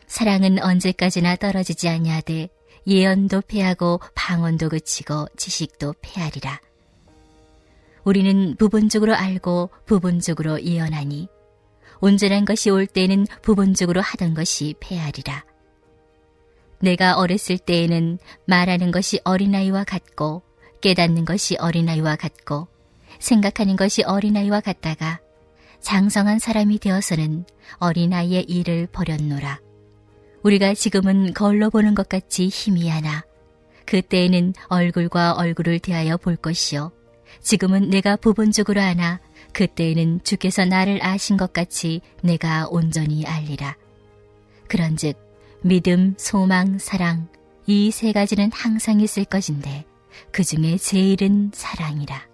사랑은 언제까지나 떨어지지 아니하되 예언도 패하고 방언도 그치고 지식도 패하리라. 우리는 부분적으로 알고 부분적으로 예언하니 온전한 것이 올 때에는 부분적으로 하던 것이 패하리라. 내가 어렸을 때에는 말하는 것이 어린아이와 같고 깨닫는 것이 어린아이와 같고 생각하는 것이 어린아이와 같다가 장성한 사람이 되어서는 어린아이의 일을 버렸노라. 우리가 지금은 거울로 보는 것 같이 희미하나 그때에는 얼굴과 얼굴을 대하여 볼 것이요 지금은 내가 부분적으로 아나 그때에는 주께서 나를 아신 것 같이 내가 온전히 알리라. 그런즉 믿음, 소망, 사랑 이 세 가지는 항상 있을 것인데 그 중에 제일은 사랑이라.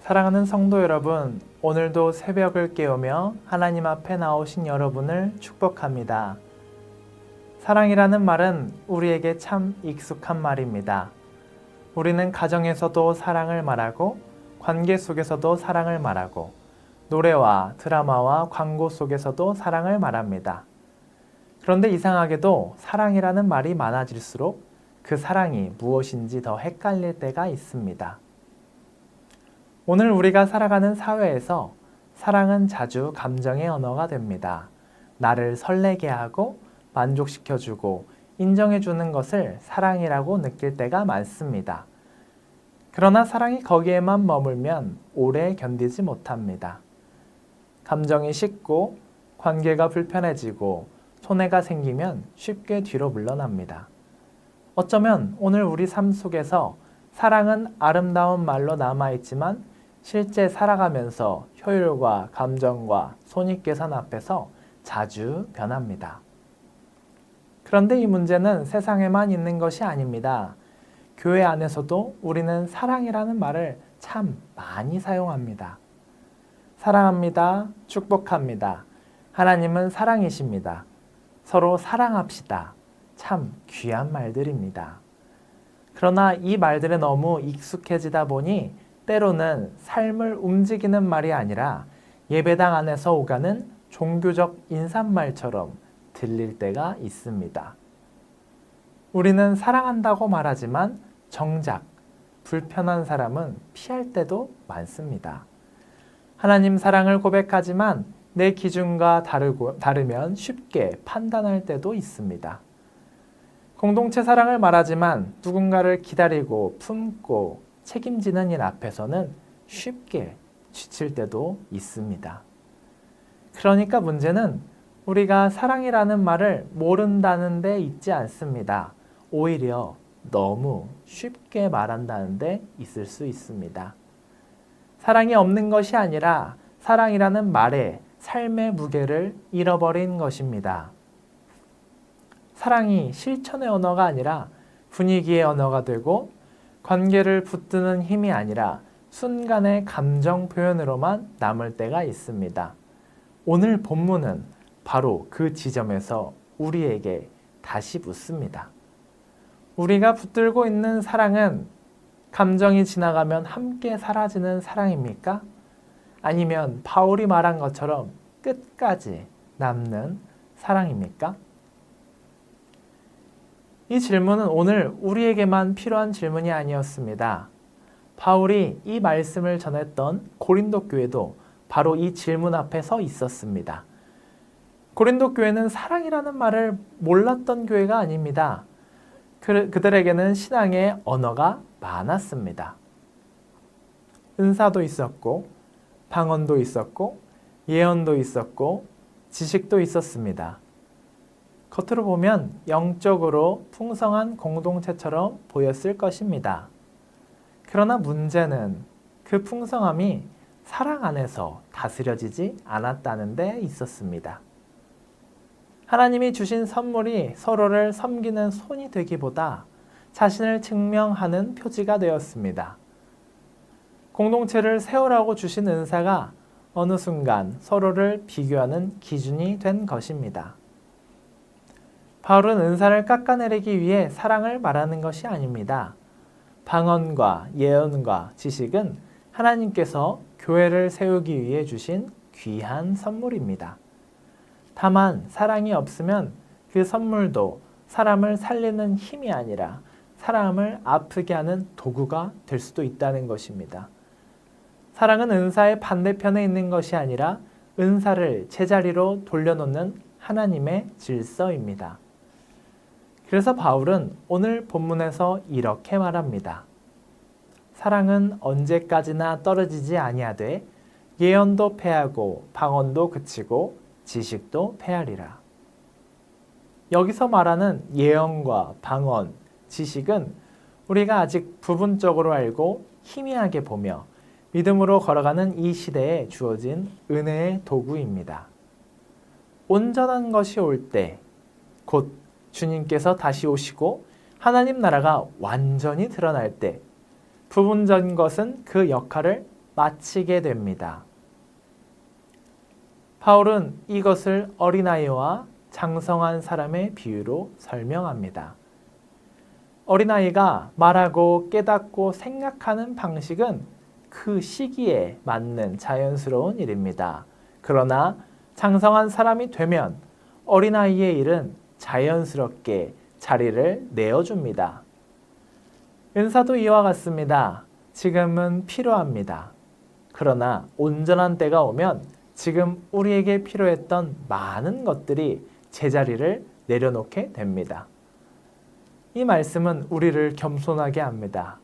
사랑하는 성도 여러분, 오늘도 새벽을 깨우며 하나님 앞에 나오신 여러분을 축복합니다. 사랑이라는 말은 우리에게 참 익숙한 말입니다. 우리는 가정에서도 사랑을 말하고 관계 속에서도 사랑을 말하고 노래와 드라마와 광고 속에서도 사랑을 말합니다. 그런데 이상하게도 사랑이라는 말이 많아질수록 그 사랑이 무엇인지 더 헷갈릴 때가 있습니다. 오늘 우리가 살아가는 사회에서 사랑은 자주 감정의 언어가 됩니다. 나를 설레게 하고 만족시켜주고 인정해주는 것을 사랑이라고 느낄 때가 많습니다. 그러나 사랑이 거기에만 머물면 오래 견디지 못합니다. 감정이 식고 관계가 불편해지고 손해가 생기면 쉽게 뒤로 물러납니다. 어쩌면 오늘 우리 삶 속에서 사랑은 아름다운 말로 남아있지만 실제 살아가면서 효율과 감정과 손익계산 앞에서 자주 변합니다. 그런데 이 문제는 세상에만 있는 것이 아닙니다. 교회 안에서도 우리는 사랑이라는 말을 참 많이 사용합니다. 사랑합니다. 축복합니다. 하나님은 사랑이십니다. 서로 사랑합시다. 참 귀한 말들입니다. 그러나 이 말들에 너무 익숙해지다 보니 때로는 삶을 움직이는 말이 아니라 예배당 안에서 오가는 종교적 인사말처럼 들릴 때가 있습니다. 우리는 사랑한다고 말하지만 정작 불편한 사람은 피할 때도 많습니다. 하나님 사랑을 고백하지만 내 기준과 다르면 쉽게 판단할 때도 있습니다. 공동체 사랑을 말하지만 누군가를 기다리고 품고 책임지는 일 앞에서는 쉽게 지칠 때도 있습니다. 그러니까 문제는 우리가 사랑이라는 말을 모른다는 데 있지 않습니다. 오히려 너무 쉽게 말한다는 데 있을 수 있습니다. 사랑이 없는 것이 아니라 사랑이라는 말에 삶의 무게를 잃어버린 것입니다. 사랑이 실천의 언어가 아니라 분위기의 언어가 되고 관계를 붙드는 힘이 아니라 순간의 감정 표현으로만 남을 때가 있습니다. 오늘 본문은 바로 그 지점에서 우리에게 다시 묻습니다. 우리가 붙들고 있는 사랑은 감정이 지나가면 함께 사라지는 사랑입니까? 아니면 바울이 말한 것처럼 끝까지 남는 사랑입니까? 이 질문은 오늘 우리에게만 필요한 질문이 아니었습니다. 바울이 이 말씀을 전했던 고린도 교회도 바로 이 질문 앞에 서 있었습니다. 고린도 교회는 사랑이라는 말을 몰랐던 교회가 아닙니다. 그들에게는 신앙의 언어가 많았습니다. 은사도 있었고 방언도 있었고 예언도 있었고 지식도 있었습니다. 겉으로 보면 영적으로 풍성한 공동체처럼 보였을 것입니다. 그러나 문제는 그 풍성함이 사랑 안에서 다스려지지 않았다는 데 있었습니다. 하나님이 주신 선물이 서로를 섬기는 손이 되기보다 자신을 증명하는 표지가 되었습니다. 공동체를 세우라고 주신 은사가 어느 순간 서로를 비교하는 기준이 된 것입니다. 바울은 은사를 깎아내리기 위해 사랑을 말하는 것이 아닙니다. 방언과 예언과 지식은 하나님께서 교회를 세우기 위해 주신 귀한 선물입니다. 다만 사랑이 없으면 그 선물도 사람을 살리는 힘이 아니라 사람을 아프게 하는 도구가 될 수도 있다는 것입니다. 사랑은 은사의 반대편에 있는 것이 아니라 은사를 제자리로 돌려놓는 하나님의 질서입니다. 그래서 바울은 오늘 본문에서 이렇게 말합니다. 사랑은 언제까지나 떨어지지 아니하되 예언도 패하고 방언도 그치고 지식도 패하리라. 여기서 말하는 예언과 방언, 지식은 우리가 아직 부분적으로 알고 희미하게 보며 믿음으로 걸어가는 이 시대에 주어진 은혜의 도구입니다. 온전한 것이 올 때, 곧 주님께서 다시 오시고 하나님 나라가 완전히 드러날 때 부분적인 것은 그 역할을 마치게 됩니다. 바울은 이것을 어린아이와 장성한 사람의 비유로 설명합니다. 어린아이가 말하고 깨닫고 생각하는 방식은 그 시기에 맞는 자연스러운 일입니다. 그러나 장성한 사람이 되면 어린아이의 일은 자연스럽게 자리를 내어줍니다. 은사도 이와 같습니다. 지금은 필요합니다. 그러나 온전한 때가 오면 지금 우리에게 필요했던 많은 것들이 제자리를 내려놓게 됩니다. 이 말씀은 우리를 겸손하게 합니다.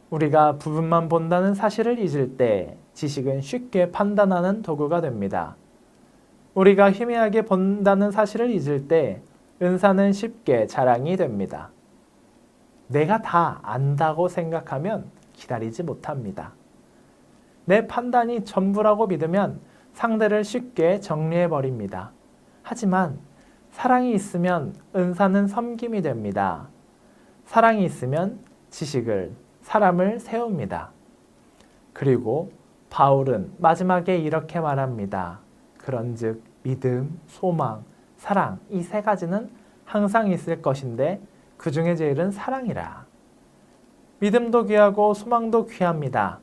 우리가 부분만 본다는 사실을 잊을 때 지식은 쉽게 판단하는 도구가 됩니다. 우리가 희미하게 본다는 사실을 잊을 때 은사는 쉽게 자랑이 됩니다. 내가 다 안다고 생각하면 기다리지 못합니다. 내 판단이 전부라고 믿으면 상대를 쉽게 정리해버립니다. 하지만 사랑이 있으면 은사는 섬김이 됩니다. 사랑이 있으면 지식을, 사람을 세웁니다. 그리고 바울은 마지막에 이렇게 말합니다. 그런즉 믿음, 소망, 사랑 이 세 가지는 항상 있을 것인데 그 중에 제일은 사랑이라. 믿음도 귀하고 소망도 귀합니다.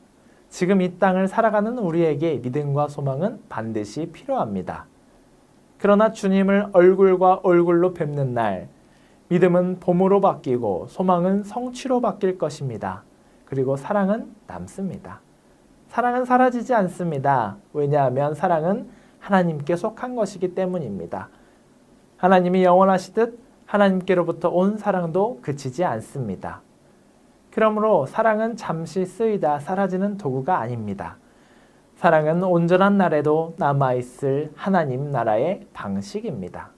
지금 이 땅을 살아가는 우리에게 믿음과 소망은 반드시 필요합니다. 그러나 주님을 얼굴과 얼굴로 뵙는 날, 믿음은 봄으로 바뀌고 소망은 성취로 바뀔 것입니다. 그리고 사랑은 남습니다. 사랑은 사라지지 않습니다. 왜냐하면 사랑은 하나님께 속한 것이기 때문입니다. 하나님이 영원하시듯 하나님께로부터 온 사랑도 그치지 않습니다. 그러므로 사랑은 잠시 쓰이다 사라지는 도구가 아닙니다. 사랑은 온전한 날에도 남아있을 하나님 나라의 방식입니다.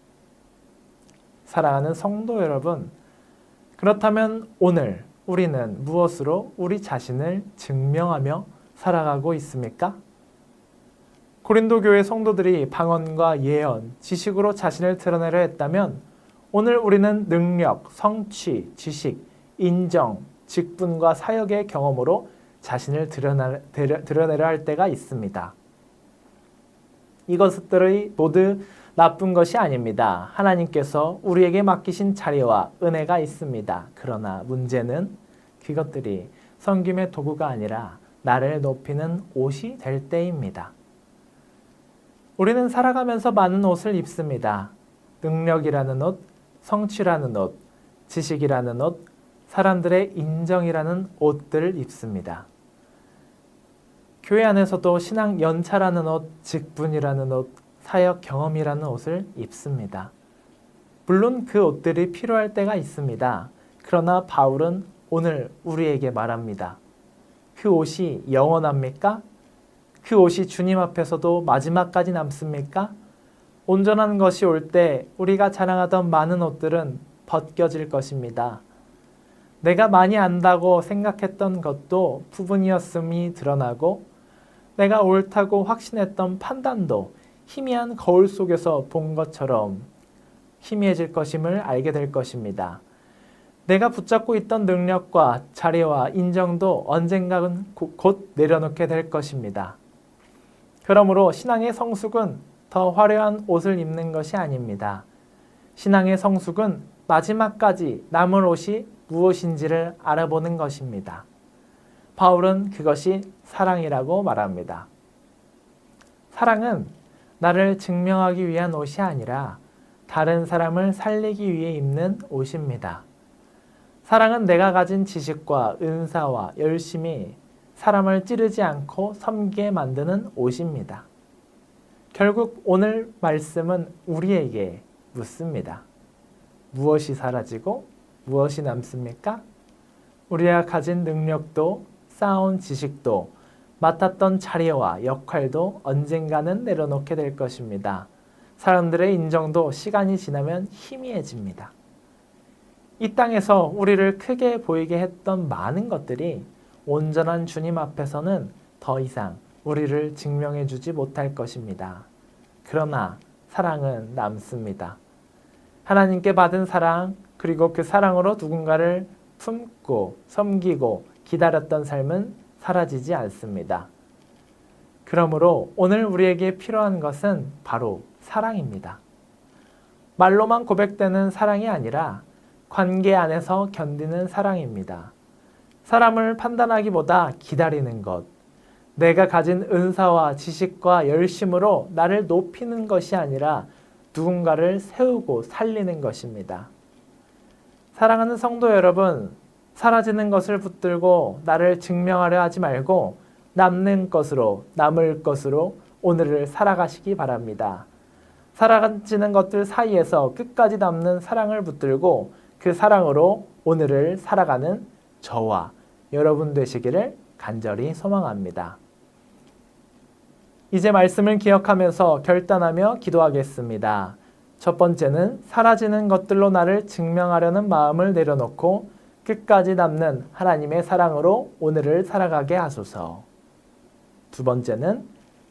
사랑하는 성도 여러분, 그렇다면 오늘 우리는 무엇으로 우리 자신을 증명하며 살아가고 있습니까? 고린도 교회 성도들이 방언과 예언, 지식으로 자신을 드러내려 했다면 오늘 우리는 능력, 성취, 지식, 인정, 직분과 사역의 경험으로 자신을 드러내려 할 때가 있습니다. 이것들이 모두 나쁜 것이 아닙니다. 하나님께서 우리에게 맡기신 자리와 은혜가 있습니다. 그러나 문제는 그것들이 섬김의 도구가 아니라 나를 높이는 옷이 될 때입니다. 우리는 살아가면서 많은 옷을 입습니다. 능력이라는 옷, 성취라는 옷, 지식이라는 옷, 사람들의 인정이라는 옷들을 입습니다. 교회 안에서도 신앙 연차라는 옷, 직분이라는 옷, 사역 경험이라는 옷을 입습니다. 물론 그 옷들이 필요할 때가 있습니다. 그러나 바울은 오늘 우리에게 말합니다. 그 옷이 영원합니까? 그 옷이 주님 앞에서도 마지막까지 남습니까? 온전한 것이 올 때 우리가 자랑하던 많은 옷들은 벗겨질 것입니다. 내가 많이 안다고 생각했던 것도 부분이었음이 드러나고 내가 옳다고 확신했던 판단도 희미한 거울 속에서 본 것처럼 희미해질 것임을 알게 될 것입니다. 내가 붙잡고 있던 능력과 자리와 인정도 언젠가는 곧 내려놓게 될 것입니다. 그러므로 신앙의 성숙은 더 화려한 옷을 입는 것이 아닙니다. 신앙의 성숙은 마지막까지 남을 옷이 무엇인지를 알아보는 것입니다. 바울은 그것이 사랑이라고 말합니다. 사랑은 나를 증명하기 위한 옷이 아니라 다른 사람을 살리기 위해 입는 옷입니다. 사랑은 내가 가진 지식과 은사와 열심이 사람을 찌르지 않고 섬기게 만드는 옷입니다. 결국 오늘 말씀은 우리에게 묻습니다. 무엇이 사라지고 무엇이 남습니까? 우리가 가진 능력도 쌓아온 지식도 맡았던 자리와 역할도 언젠가는 내려놓게 될 것입니다. 사람들의 인정도 시간이 지나면 희미해집니다. 이 땅에서 우리를 크게 보이게 했던 많은 것들이 온전한 주님 앞에서는 더 이상 우리를 증명해 주지 못할 것입니다. 그러나 사랑은 남습니다. 하나님께 받은 사랑, 그리고 그 사랑으로 누군가를 품고 섬기고 기다렸던 삶은 사라지지 않습니다. 그러므로 오늘 우리에게 필요한 것은 바로 사랑입니다. 말로만 고백되는 사랑이 아니라 관계 안에서 견디는 사랑입니다. 사람을 판단하기보다 기다리는 것, 내가 가진 은사와 지식과 열심으로 나를 높이는 것이 아니라 누군가를 세우고 살리는 것입니다. 사랑하는 성도 여러분, 사라지는 것을 붙들고 나를 증명하려 하지 말고 남는 것으로, 남을 것으로 오늘을 살아가시기 바랍니다. 사라지는 것들 사이에서 끝까지 남는 사랑을 붙들고 그 사랑으로 오늘을 살아가는 저와 여러분 되시기를 간절히 소망합니다. 이제 말씀을 기억하면서 결단하며 기도하겠습니다. 첫 번째는 사라지는 것들로 나를 증명하려는 마음을 내려놓고 끝까지 남는 하나님의 사랑으로 오늘을 살아가게 하소서. 두 번째는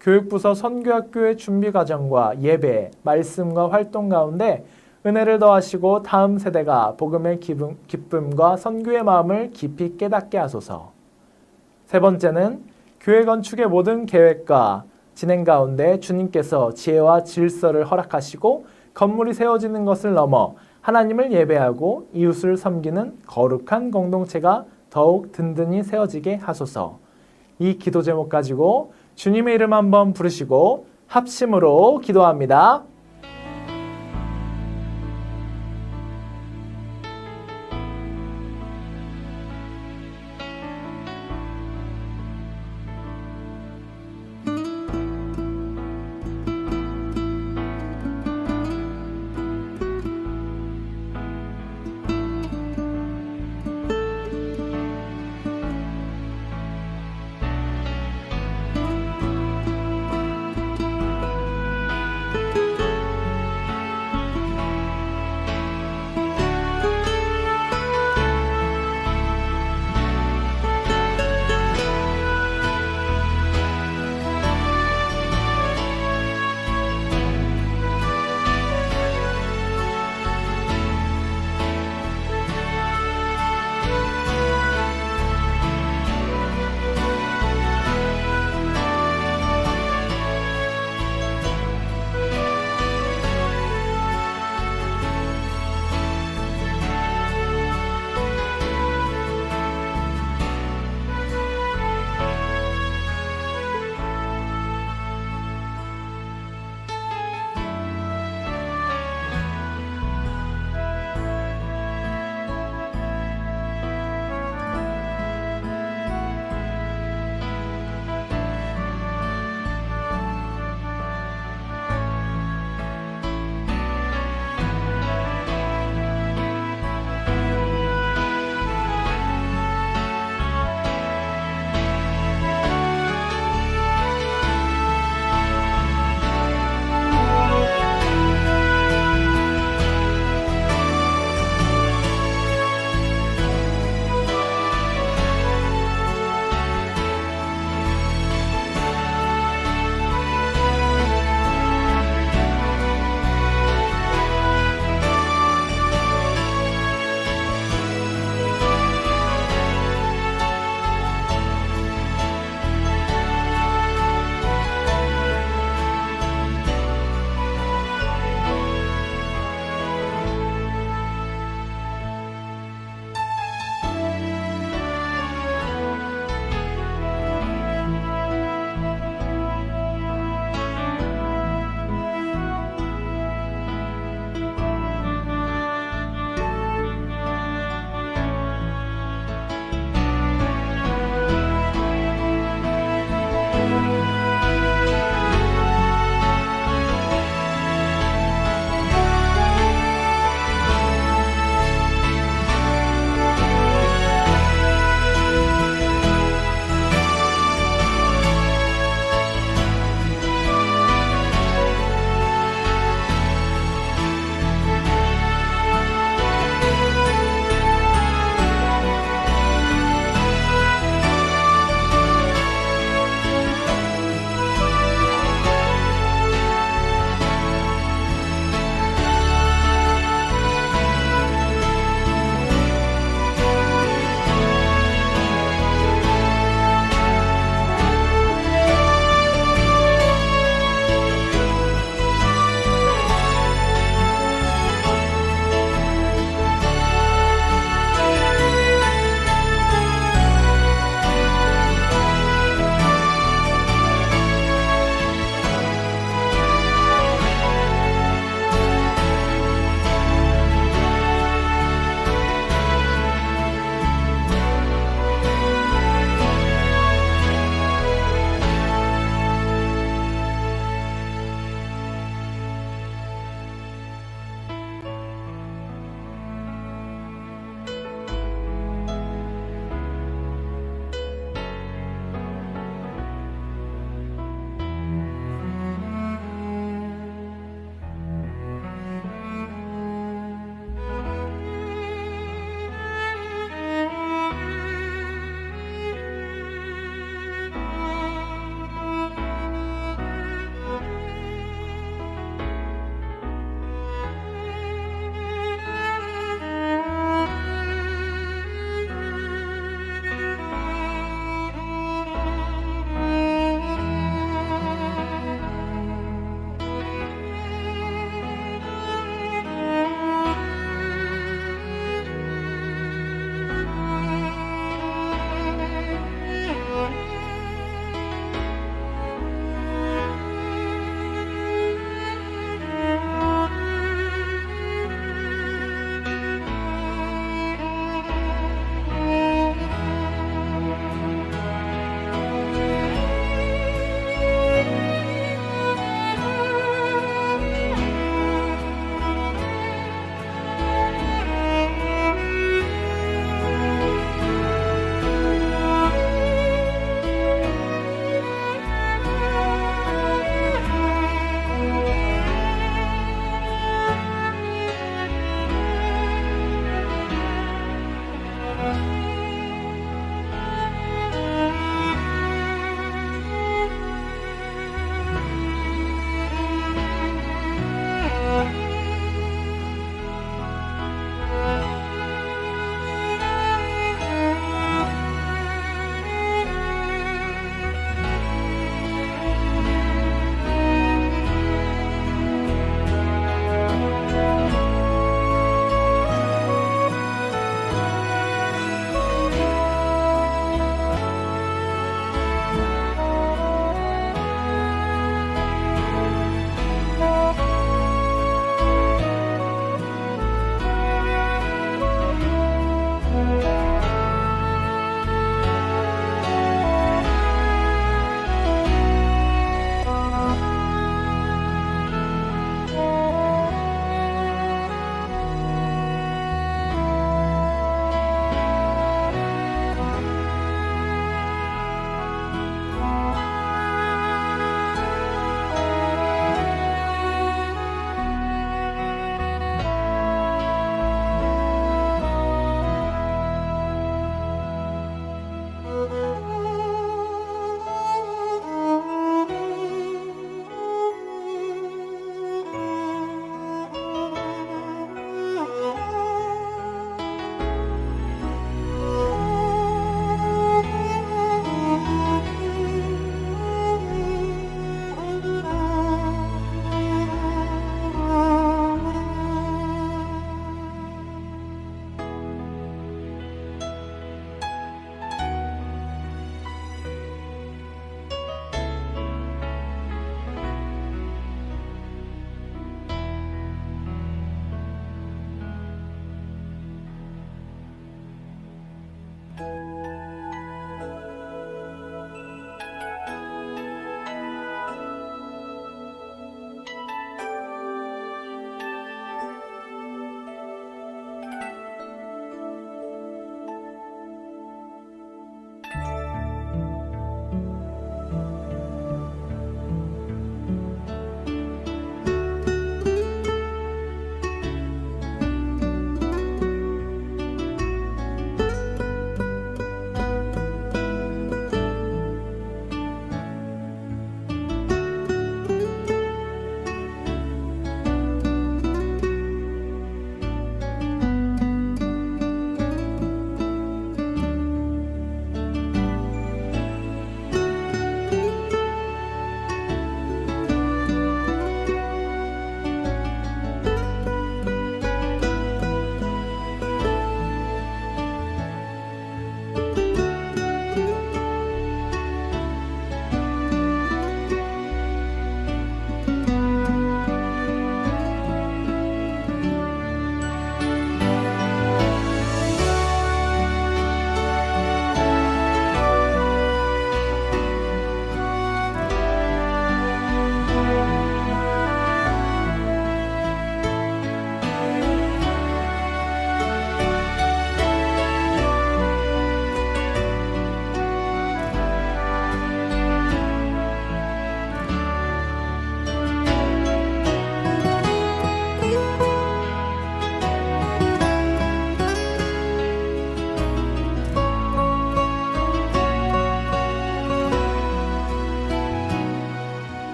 교육부서 선교학교의 준비과정과 예배, 말씀과 활동 가운데 은혜를 더하시고 다음 세대가 복음의 기쁨과 선교의 마음을 깊이 깨닫게 하소서. 세 번째는 교회 건축의 모든 계획과 진행 가운데 주님께서 지혜와 질서를 허락하시고 건물이 세워지는 것을 넘어 하나님을 예배하고 이웃을 섬기는 거룩한 공동체가 더욱 든든히 세워지게 하소서. 이 기도 제목 가지고 주님의 이름 한번 부르시고 합심으로 기도합니다.